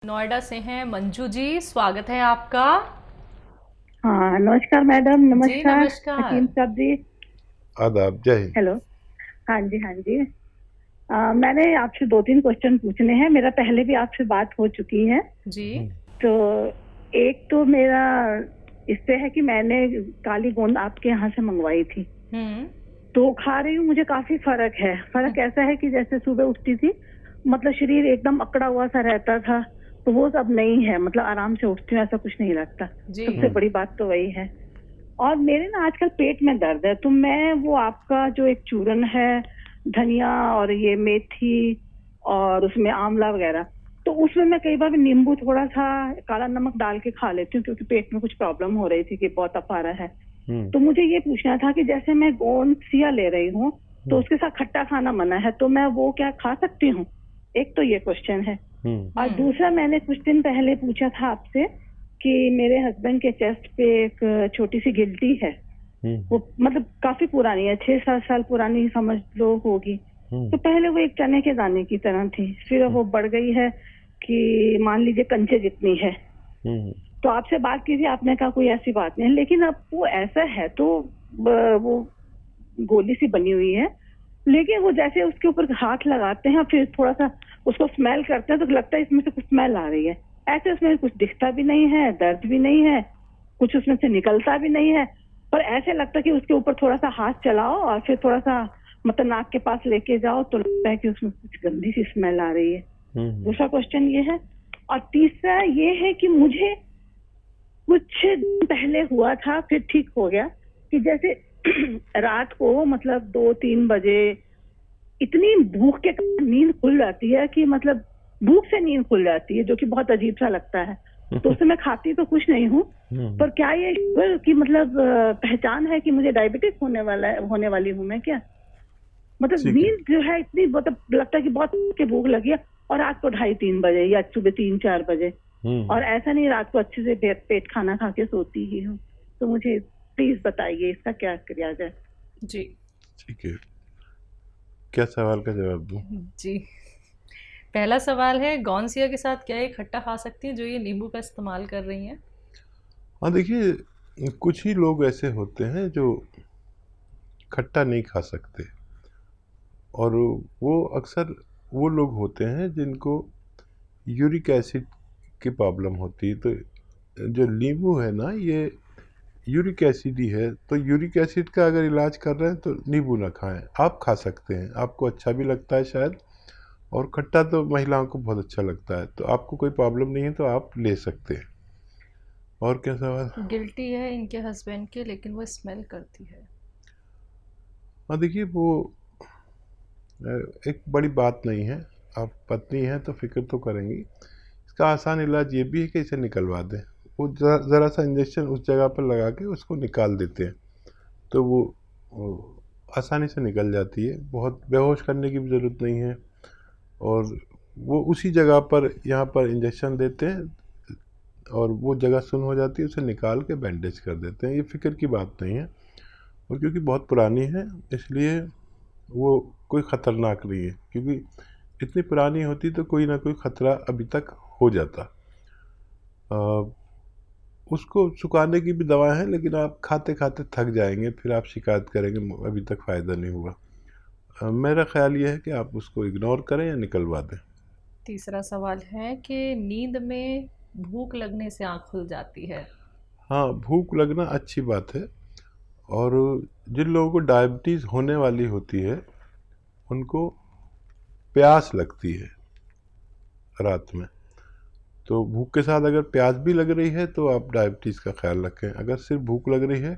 नोएडा से हैं मंजू जी, स्वागत है आपका। हाँ, नमस्कार मैडम। जी नमस्कार नमस्कार। हकीम साहब जी। आदाब, जय हिंद। हेलो। हाँ जी, हाँ जी। मैंने आपसे दो तीन क्वेश्चन पूछने हैं। मेरा पहले भी आपसे बात हो चुकी है। जी। तो एक तो मेरा इससे है कि मैंने काली गोंद आपके यहाँ से मंगवाई थी, हम्म। तो खा रही हूँ। मुझे काफी फर्क है। फर्क ऐसा है कि जैसे सुबह उठती थी, मतलब शरीर एकदम अकड़ा हुआ सा रहता था, तो वो सब नहीं है। मतलब आराम से उठती हूँ, ऐसा कुछ नहीं लगता। जी। सबसे बड़ी बात तो वही है। और मेरे ना आजकल पेट में दर्द है, तो मैं वो आपका जो एक चूरन है, धनिया और ये मेथी और उसमें आंवला वगैरह, तो उसमें मैं कई बार नींबू थोड़ा सा काला नमक डाल के खा लेती हूँ, क्योंकि पेट में कुछ प्रॉब्लम हो रही थी कि बहुत अफारा है। तो मुझे ये पूछना था कि जैसे मैं गोंदसिया ले रही हूँ, तो उसके साथ खट्टा खाना मना है, तो मैं वो क्या खा सकती हूँ? एक तो ये क्वेश्चन है। और दूसरा, मैंने कुछ दिन पहले पूछा था आपसे कि मेरे हस्बैंड के चेस्ट पे एक छोटी सी गिल्टी है। वो मतलब काफी पुरानी है, 6-7 साल पुरानी समझ लो होगी। तो पहले वो एक चने के दाने की तरह थी, फिर वो बढ़ गई है कि मान लीजिए कंचे जितनी है। तो आपसे बात की थी, आपने कहा कोई ऐसी बात नहीं है, लेकिन अब वो ऐसा है तो वो गोली सी बनी हुई है, लेकिन वो जैसे उसके ऊपर हाथ लगाते हैं फिर थोड़ा सा उसको स्मेल करते हैं, तो लगता है इसमें से कुछ स्मेल आ रही है। ऐसे उसमें कुछ दिखता भी नहीं है, दर्द भी नहीं है, कुछ उसमें से निकलता भी नहीं है, पर ऐसे लगता है कि उसके ऊपर थोड़ा सा हाथ चलाओ और फिर थोड़ा सा मतलब नाक के पास लेके जाओ, तो लगता है कि उसमें कुछ गंदी सी स्मेल आ रही है। दूसरा क्वेश्चन ये है। और तीसरा ये है कि मुझे कुछ दिन पहले हुआ था, फिर ठीक हो गया, कि जैसे रात को मतलब 2-3 बजे इतनी भूख के कारण नींद खुल जाती है कि मतलब भूख से नींद खुल जाती है, जो कि बहुत अजीब सा लगता है। तो उससे मैं खाती तो कुछ नहीं हूँ, पर क्या ये शुगर की मतलब पहचान है कि मुझे डायबिटीज होने वाली हूँ मैं क्या? मतलब ठीक है। नींद जो है इतनी, मतलब लगता है कि बहुत के भूख लगी है, और रात को 2:30-3 बजे या सुबह 3-4 बजे। और ऐसा नहीं रात को अच्छे से पेट खाना खा के सोती ही हूँ। तो मुझे प्लीज बताइए इसका क्या किया जाए। जी। ठीक है, क्या सवाल का जवाब दूं? जी। पहला सवाल है, गौनसिया के साथ क्या ये खट्टा खा सकती हैं जो ये नींबू का इस्तेमाल कर रही हैं? हाँ, देखिए, कुछ ही लोग ऐसे होते हैं जो खट्टा नहीं खा सकते, और वो अक्सर वो लोग होते हैं जिनको यूरिक एसिड की प्रॉब्लम होती है। तो जो नींबू है ना, ये यूरिक एसिड ही है, तो यूरिक एसिड का अगर इलाज कर रहे हैं तो नींबू ना खाएं। आप खा सकते हैं, आपको अच्छा भी लगता है शायद, और खट्टा तो महिलाओं को बहुत अच्छा लगता है, तो आपको कोई प्रॉब्लम नहीं है तो आप ले सकते हैं। और क्या सवाल? गिल्टी है इनके हस्बैंड के, लेकिन वो स्मेल करती है। हाँ, देखिए, वो एक बड़ी बात नहीं है। आप पत्नी हैं तो फिक्र तो करेंगी। इसका आसान इलाज ये भी है कि इसे निकलवा दें। वो ज़रा सा इंजेक्शन उस जगह पर लगा के उसको निकाल देते हैं, तो वो आसानी से निकल जाती है। बहुत बेहोश करने की भी ज़रूरत नहीं है, और वो उसी जगह पर यहाँ पर इंजेक्शन देते हैं और वो जगह सुन्न हो जाती है, उसे निकाल के बैंडेज कर देते हैं। ये फ़िक्र की बात नहीं है, और क्योंकि बहुत पुरानी है इसलिए वो कोई ख़तरनाक नहीं है। क्योंकि इतनी पुरानी होती तो कोई ना कोई ख़तरा अभी तक हो जाता। उसको सुखाने की भी दवा है, लेकिन आप खाते खाते थक जाएंगे, फिर आप शिकायत करेंगे अभी तक फ़ायदा नहीं हुआ। मेरा ख़्याल ये है कि आप उसको इग्नोर करें या निकलवा दें। तीसरा सवाल है कि नींद में भूख लगने से आँख खुल जाती है। हाँ, भूख लगना अच्छी बात है, और जिन लोगों को डायबिटीज़ होने वाली होती है उनको प्यास लगती है रात में। तो भूख के साथ अगर प्यास भी लग रही है तो आप डायबिटीज़ का ख्याल रखें। अगर सिर्फ भूख लग रही है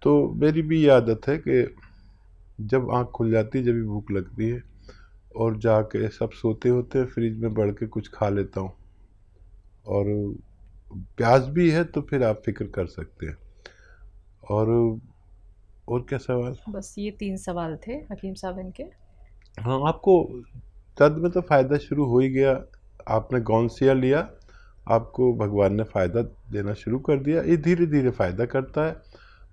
तो मेरी भी ये आदत है कि जब आँख खुल जाती है, जब भी भूख लगती है, और जाके सब सोते होते हैं फ्रिज में बढ़ के कुछ खा लेता हूँ। और प्यास भी है तो फिर आप फिक्र कर सकते हैं। और क्या सवाल? बस ये 3 सवाल थे हकीम साहब इनके। हाँ, आपको दर्द में तो फ़ायदा शुरू हो ही गया। आपने गौनसिया लिया, आपको भगवान ने फ़ायदा देना शुरू कर दिया। ये धीरे धीरे फ़ायदा करता है।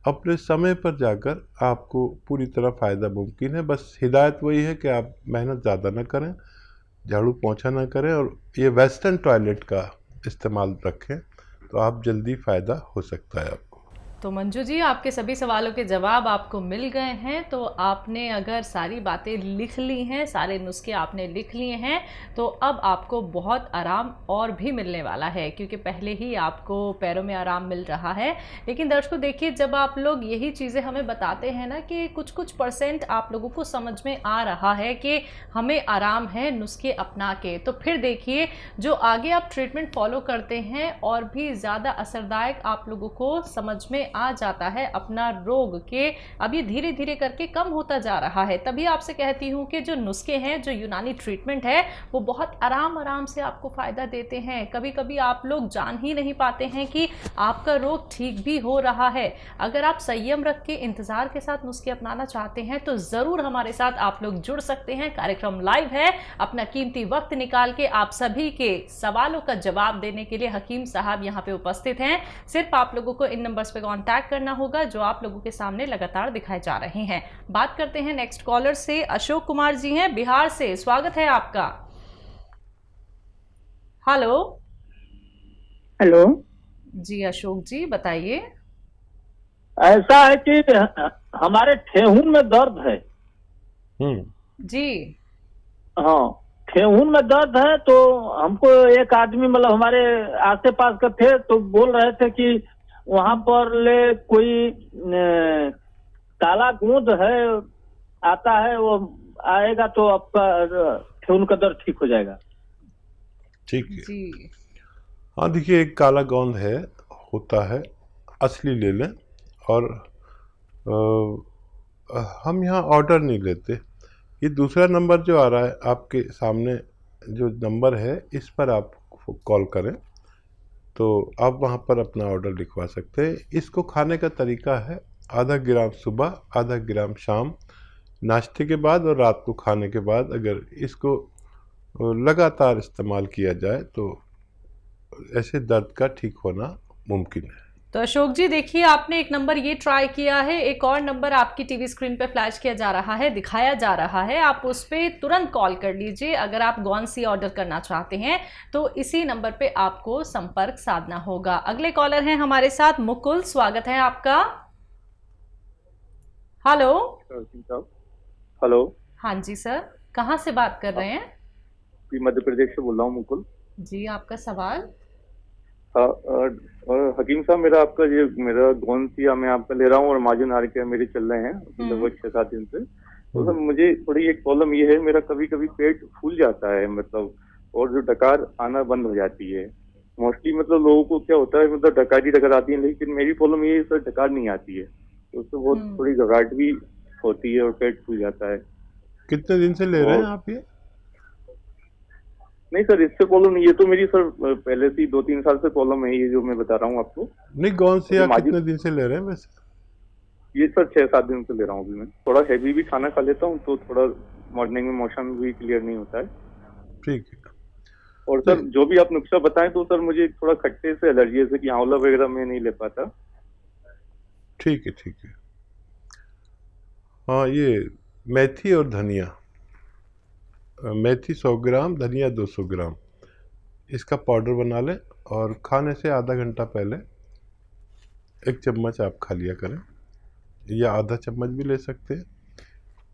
अपने समय पर जाकर आपको पूरी तरह फ़ायदा मुमकिन है। बस हिदायत वही है कि आप मेहनत ज़्यादा ना करें, झाड़ू पोंछा ना करें और ये वेस्टर्न टॉयलेट का इस्तेमाल रखें, तो आप जल्दी फ़ायदा हो सकता है आपको। तो मंजू जी, आपके सभी सवालों के जवाब आपको मिल गए हैं। तो आपने अगर सारी बातें लिख ली हैं, सारे नुस्खे आपने लिख लिए हैं, तो अब आपको बहुत आराम और भी मिलने वाला है, क्योंकि पहले ही आपको पैरों में आराम मिल रहा है। लेकिन दर्शकों देखिए, जब आप लोग यही चीज़ें हमें बताते हैं ना कि कुछ कुछ परसेंट आप लोगों को समझ में आ रहा है कि हमें आराम है नुस्खे अपना के, तो फिर देखिए जो आगे आप ट्रीटमेंट फॉलो करते हैं और भी ज़्यादा असरदायक आप लोगों को समझ में आ जाता है अपना रोग के। अब ये धीरे धीरे करके कम होता जा रहा है। तभी आपसे कहती हूँ कि जो नुस्खे हैं, जो यूनानी ट्रीटमेंट है, वो बहुत आराम से आपको फ़ायदा देते हैं। कभी कभी आप लोग जान ही नहीं पाते हैं कि आपका रोग ठीक भी हो रहा है। अगर आप संयम रख के इंतज़ार के साथ नुस्खे अपनाना चाहते हैं तो ज़रूर हमारे साथ आप लोग जुड़ सकते हैं। कार्यक्रम लाइव है, अपना कीमती वक्त निकाल के आप सभी के सवालों का जवाब देने के लिए हकीम साहब यहाँ पे उपस्थित हैं। सिर्फ आप लोगों को इन नंबर्स पे कांटेक्ट करना होगा जो आप लोगों के सामने लगातार दिखाए जा रहे हैं। बात करते हैं नेक्स्ट कॉलर से। अशोक कुमार जी हैं बिहार से, स्वागत है आपका। हेलो। हेलो जी अशोक जी बताइए। ऐसा है कि हमारे ठेहुन में दर्द है। जी। हाँ, ठेहुन में दर्द है, तो हमको एक आदमी मतलब हमारे आसे पास का थे, तो बोल रहे थे कि वहां पर ले कोई काला गोंद है, आता है, वो आएगा तो आपका ठेहुन का दर्द ठीक हो जाएगा। ठीक है जी। हाँ, देखिए एक काला गोंद है, होता है, असली ले लें। और हम यहाँ ऑर्डर नहीं लेते। ये दूसरा नंबर जो आ रहा है आपके सामने, जो नंबर है, इस पर आप कॉल करें तो आप वहाँ पर अपना ऑर्डर लिखवा सकते हैं। इसको खाने का तरीका है, आधा ग्राम सुबह, आधा ग्राम शाम, नाश्ते के बाद और रात को खाने के बाद। अगर इसको लगातार इस्तेमाल किया जाए तो ऐसे दर्द का ठीक होना मुमकिन है। तो अशोक जी देखिए, आपने एक नंबर ये ट्राई किया है, एक और नंबर आपकी टीवी स्क्रीन पे फ्लैश किया जा रहा है, दिखाया जा रहा है, आप उस पर तुरंत कॉल कर लीजिए। अगर आप गॉन्सी ऑर्डर करना चाहते हैं तो इसी नंबर पे आपको संपर्क साधना होगा। अगले कॉलर हैं हमारे साथ मुकुल, स्वागत है आपका। हेलो। हेलो। हाँ जी सर, कहाँ से बात कर रहे हैं? मध्य प्रदेश से बोल रहा हूँ मुकुल जी, आपका सवाल। हकीम साहब, मेरा गौनसिया मैं आपका ले रहा हूँ और मार्जिन आर के मेरे चल रहे हैं लगभग 6-7 दिन से। तो सर मुझे थोड़ी एक प्रॉब्लम ये है, मेरा कभी कभी पेट फूल जाता है, मतलब, और जो डकार आना बंद हो जाती है। मोस्टली मतलब लोगों को क्या होता है, मतलब डकार आती है, लेकिन मेरी प्रॉब्लम ये है सर, डकार नहीं आती है, तो उससे बहुत थोड़ी घबराहट भी होती है और पेट फूल जाता है। कितने दिन से ले रहे हैं आप ये? नहीं सर, इससे प्रॉब्लम नहीं है, तो मेरी सर पहले से 2-3 साल से प्रॉब्लम है, ये जो मैं बता रहा हूँ आपको। नहीं, गौनसिया कितने दिन से ले रहे हैं वैसे? ये सर 6-7 दिन से ले रहा हूँ अभी मैं। थोड़ा हैवी भी खाना खा लेता हूँ, तो थोड़ा मॉर्निंग में मोशन भी क्लियर नहीं होता है। ठीक है। और सर जो भी आप नुस्खा बताएं, तो सर मुझे थोड़ा खट्टे से एलर्जी है, जैसे कि आंवला वगैरह मैं नहीं ले पाता। ठीक है, ठीक है। हाँ, ये मेथी और धनिया, मेथी 100 ग्राम, धनिया 200 ग्राम, इसका पाउडर बना लें और खाने से आधा घंटा पहले 1 चम्मच आप खा लिया करें, या आधा चम्मच भी ले सकते हैं।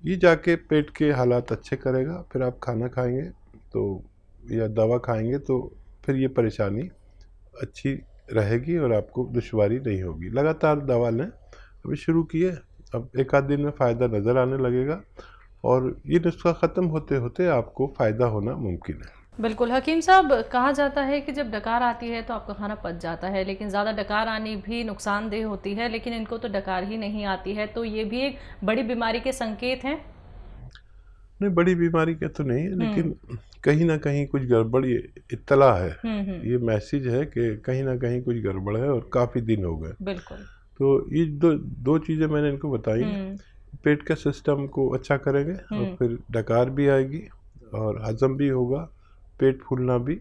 ये जाके पेट के हालात अच्छे करेगा। फिर आप खाना खाएंगे तो, या दवा खाएंगे तो फिर ये परेशानी अच्छी रहेगी और आपको दुश्वारी नहीं होगी। लगातार दवा लें, अभी शुरू किए, अब 1-आध दिन में फ़ायदा नज़र आने लगेगा और ये नुस्खा ख़त्म होते होते आपको फ़ायदा होना मुमकिन है। बिल्कुल हकीम साहब, कहा जाता है कि जब डकार आती है तो आपका खाना पच जाता है, लेकिन ज़्यादा डकार आनी भी नुकसानदेह होती है, लेकिन इनको तो डकार ही नहीं आती है, तो ये भी एक बड़ी बीमारी के संकेत हैं? नहीं, बड़ी बीमारी का तो नहीं है, लेकिन कहीं ना कहीं कुछ गड़बड़, ये इत्तला है, ये मैसेज है कि कहीं ना कहीं कुछ गड़बड़ है और काफ़ी दिन हो गए। बिल्कुल। तो ये दो चीज़ें मैंने इनको बताई हैं। पेट का सिस्टम को अच्छा करेंगे और फिर डकार भी आएगी और हजम भी होगा, पेट फूलना भी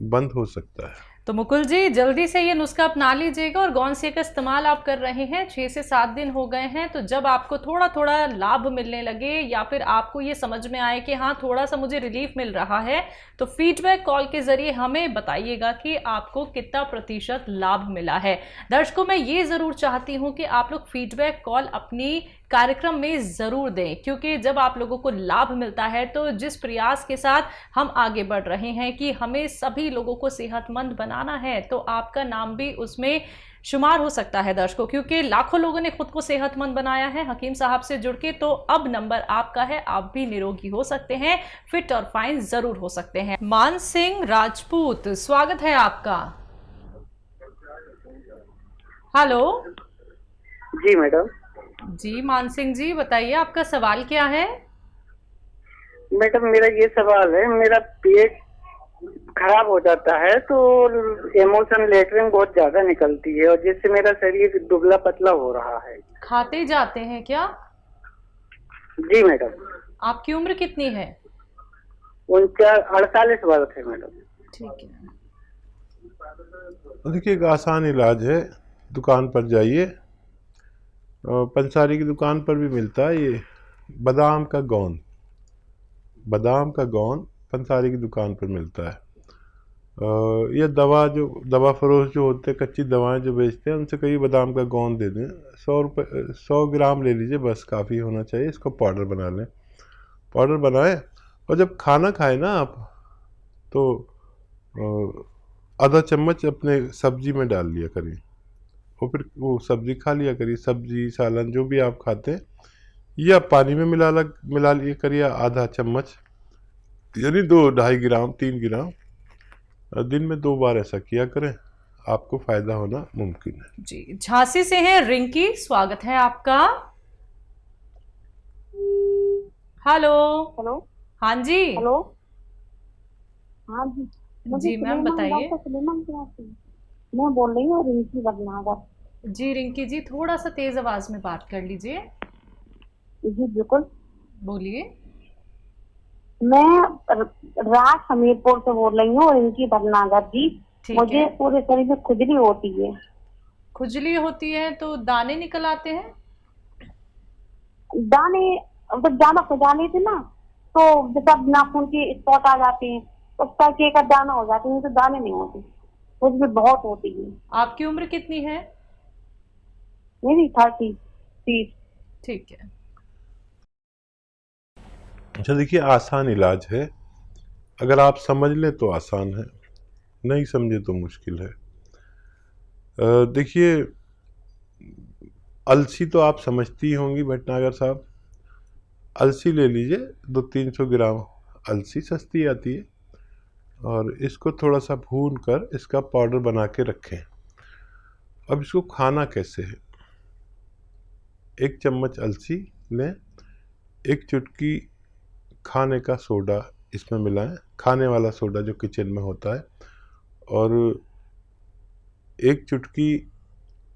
बंद हो सकता है। तो मुकुल जी जल्दी से ये नुस्खा अपना लीजिएगा। और गौनसिया का इस्तेमाल आप कर रहे हैं 6 से 7 दिन हो गए हैं, तो जब आपको थोड़ा थोड़ा लाभ मिलने लगे या फिर आपको ये समझ में आए कि हाँ थोड़ा सा मुझे रिलीफ मिल रहा है, तो फीडबैक कॉल के जरिए हमें बताइएगा कि आपको कितना प्रतिशत लाभ मिला है। दर्शकों, मैं ये ज़रूर चाहती हूँ कि आप लोग फीडबैक कॉल अपनी कार्यक्रम में ज़रूर दें, क्योंकि जब आप लोगों को लाभ मिलता है तो जिस प्रयास के साथ हम आगे बढ़ रहे हैं कि हमें सभी लोगों को सेहतमंद बनाना है, तो आपका नाम भी उसमें शुमार हो सकता है दर्शकों, क्योंकि लाखों लोगों ने खुद को सेहतमंद बनाया है हकीम साहब से जुड़ के। तो अब नंबर आपका है, आप भी निरोगी हो सकते हैं, फिट और फाइन जरूर हो सकते हैं। मान सिंह राजपूत, स्वागत है आपका। हेलो जी मैडम। जी मान सिंह जी बताइए, आपका सवाल क्या है? मैडम मेरा ये सवाल है, मेरा पेट खराब हो जाता है तो इमोशन लेटरिन बहुत ज्यादा निकलती है और जिससे मेरा शरीर दुबला पतला हो रहा है। खाते जाते हैं क्या? जी मैडम। आपकी उम्र कितनी है? 48 वर्ष है मैडम। ठीक है, देखिए एक आसान इलाज है, दुकान पर जाइए, पंसारी की दुकान पर भी मिलता है ये बादाम का गोंद। बादाम का गोंद पंसारी की दुकान पर मिलता है। यह दवा फरोश जो होते हैं, कच्ची दवाएं जो बेचते हैं, उनसे कहीं बादाम का गोंद दे दें। 100 ग्राम ले लीजिए, बस काफ़ी होना चाहिए। इसको पाउडर बना लें। पाउडर बनाएं और जब खाना खाएं ना आप, तो आधा चम्मच अपने सब्जी में डाल लिया करिए और फिर वो सब्जी खा लिया करिए। सब्जी सालन जो भी आप खाते हैं, या पानी में मिला लिया करिए आधा चम्मच, यानी 2-2.5 ग्राम 3 ग्राम। दिन में 2 बार ऐसा किया करें, आपको फायदा होना मुमकिन है। जी झांसी से हैं रिंकी, स्वागत है आपका। हेलो। हेलो। हाँ जी। हेलो। हाँ जी। जी मैम बताइए। मैं बोल रही हूँ रिंकी बदनागर। जी रिंकी जी थोड़ा सा तेज आवाज में बात कर लीजिए। जी बिल्कुल। बोलिए। मैं राज हमीरपुर से बोल रही हूँ, रिंकी बदनागर जी। मुझे पूरे शरीर में खुजली होती है। खुजली होती है तो दाने निकल आते हैं? दाने जब ज्यादा खुजाली थी ना, तो जब नाखून के स्पॉट आ जाते हैं, तो उसका एक दाना हो जाते हैं, तो दाने नहीं होते, खुजली बहुत होती है। आपकी उम्र कितनी है? मेरी 30। ठीक है। अच्छा देखिए, आसान इलाज है, अगर आप समझ लें तो आसान है, नहीं समझे तो मुश्किल है। देखिए अलसी तो आप समझती होंगी भटनागर साहब। अलसी ले लीजिए, 200-300 ग्राम अलसी सस्ती आती है, और इसको थोड़ा सा भून कर इसका पाउडर बना के रखें। अब इसको खाना कैसे है? 1 चम्मच अलसी लें, 1 चुटकी खाने का सोडा इसमें मिलाएं, खाने वाला सोडा जो किचन में होता है, और 1 चुटकी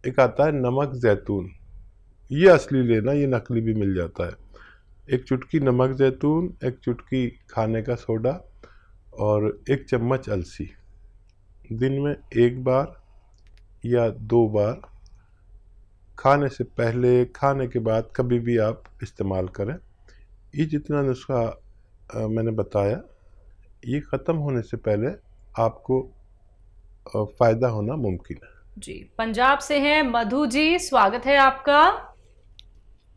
एक आता है नमक जैतून, ये असली लेना, ये नकली भी मिल जाता है। 1 चुटकी नमक जैतून, 1 चुटकी खाने का सोडा और 1 चम्मच अलसी। दिन में 1 बार या 2 बार, खाने से पहले खाने के बाद कभी भी आप इस्तेमाल करें। ये जितना नुस्खा मैंने बताया, ये ख़त्म होने से पहले आपको फ़ायदा होना मुमकिन है। जी पंजाब से हैं मधु जी, स्वागत है आपका।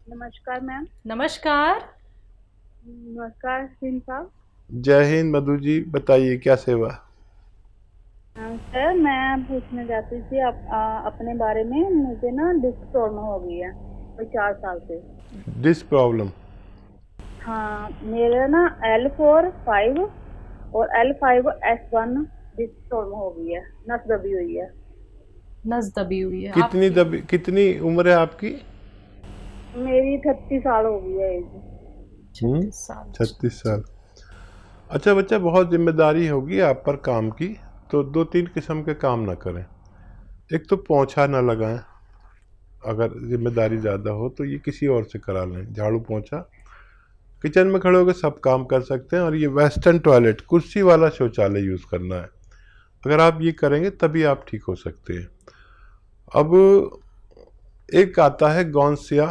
नमस्कार मैम। नमस्कार। नमस्कार सिंह साहब। जय हिंद मधु जी, बताइए क्या सेवा? सर मैं पूछना चाहती थी अपने बारे में। मुझे ना डिस्क प्रॉब्लम हो गई है कोई 4 साल से। Disk problem? हाँ, मेरे ना L4-5 और L5-S1 डिस्क प्रॉब्लम हो गई है, नस दबी हुई है। नस दबी हुई है? कितनी उम्र है आपकी? मेरी 36 साल हो गई है। 36 साल। अच्छा बच्चा, बहुत जिम्मेदारी होगी आप पर काम की, तो 2-3 किस्म के काम ना करें। एक तो पोंछा ना लगाएं, अगर जिम्मेदारी ज़्यादा हो तो ये किसी और से करा लें। झाड़ू पोंछा किचन में खड़े होकर सब काम कर सकते हैं, और ये वेस्टर्न टॉयलेट, कुर्सी वाला शौचालय यूज़ करना है। अगर आप ये करेंगे तभी आप ठीक हो सकते हैं। अब एक आता है गौनसिया,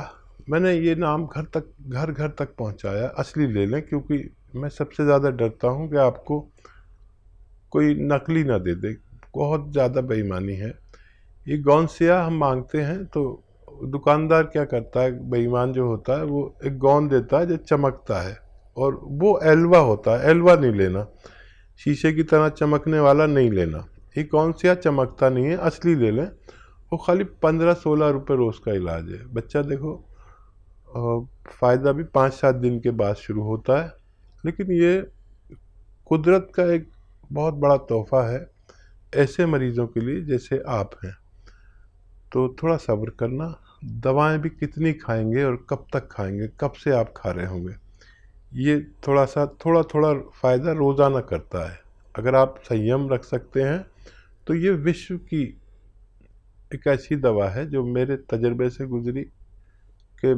मैंने ये नाम घर घर तक पहुंचाया। असली ले लें, क्योंकि मैं सबसे ज़्यादा डरता हूं कि आपको कोई नकली ना दे दे, बहुत ज़्यादा बेईमानी है। ये गौनसिया हम मांगते हैं तो दुकानदार क्या करता है, बेईमान जो होता है, वो एक गौन देता है जो चमकता है, और वो एल्वा होता है। एल्वा नहीं लेना, शीशे की तरह चमकने वाला नहीं लेना। ये गौनसिया चमकता नहीं है, असली ले लें। वो खाली 15-16 रुपये रोज़ का इलाज है। बच्चा देखो, फ़ायदा भी 5-7 दिन के बाद शुरू होता है, लेकिन ये कुदरत का एक बहुत बड़ा तोहफ़ा है ऐसे मरीज़ों के लिए जैसे आप हैं। तो थोड़ा सब्र करना। दवाएं भी कितनी खाएंगे और कब तक खाएंगे, कब से आप खा रहे होंगे, ये थोड़ा थोड़ा फ़ायदा रोज़ाना करता है। अगर आप संयम रख सकते हैं तो ये विश्व की एक ऐसी दवा है जो मेरे तजर्बे से गुजरी कि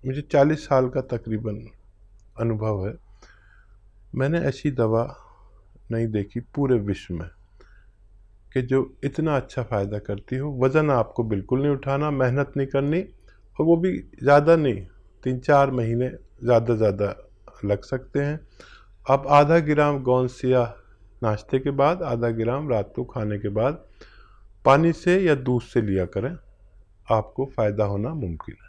मुझे 40 साल का तकरीबन अनुभव है। मैंने ऐसी दवा नहीं देखी पूरे विश्व में कि जो इतना अच्छा फ़ायदा करती हो। वज़न आपको बिल्कुल नहीं उठाना, मेहनत नहीं करनी, और वो भी ज़्यादा नहीं, 3-4 महीने ज़्यादा लग सकते हैं। आप आधा ग्राम गौनसिया नाश्ते के बाद, आधा ग्राम रात को खाने के बाद पानी से या दूध से लिया करें, आपको फ़ायदा होना मुमकिन है।